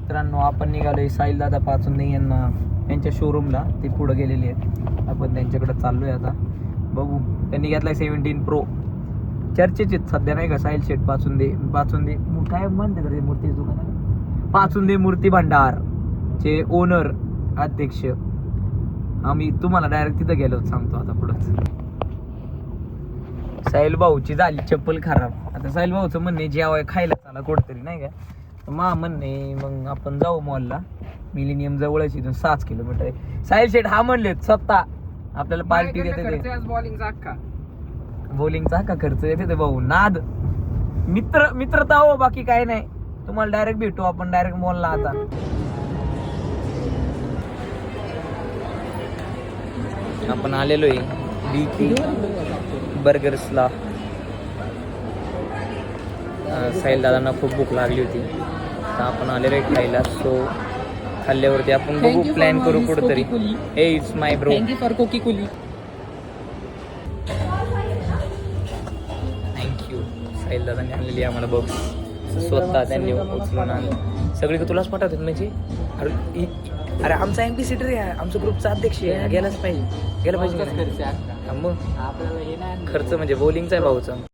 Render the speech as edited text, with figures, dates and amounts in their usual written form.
मित्रांनो, आपण निघालोय साहिल दादा पाचुंदे यांच्या शोरूमला. ते पुढे गेलेले आहेत, आपण त्यांच्याकडे चाललोय आता. बघू, त्यांनी घेतलाय 17 Pro. चर्चेचे सध्या नाही का साहिल शेठ पाचुंदे काय म्हणते तर मूर्ती दुकान, पाचुंदे मूर्ती भांडार चे ओनर अध्यक्ष. आम्ही तुम्हाला डायरेक्ट तिथं गेलो सांगतो आता पुढंच. साहिल भाऊची झाली चप्पल खराब. आता साहिल भाऊचं म्हणणे जेवाय खायला चाला कुठतरी नाही का, मा म्हणणे मग आपण जाऊ मॉलला. मिलेनियम जवळच इथून 6 किलोमीटर आहे. साहिल शेठ हा म्हणले स्वतः आपल्याला पार्टी देते. बॉलिंगचा का खर्च येते ते भाऊ. नाद मित्रता हो, बाकी काय नाही. तुम्हाला डायरेक्ट भेटू आपण डायरेक्ट मॉलला. आता आपण आलेलो आहे BK बर्गर्सला. साहिल दादांना खूप भूक लागली होती, तर आपण आलेलो आहे खायला. सो खाल्ल्यावरती आपण बघू, प्लॅन करू कुठंतरी. हे it's my bro. Thank you for कोकी कोली. थँक्यू. साहिल दादांनी आणलेली आम्हाला बॉक्स, स्वतः त्यांनी उचलून आणलं. सगळी तुलाच पाठवतात म्हणजे. अरे आमचा एम्बेसिडर आहे, आमचा ग्रुपचा अध्यक्ष आहे, गेलाच पाहिजे. गेला पाहिजे. मग खर्च म्हणजे बॉलिंगचा आहे भाऊचा.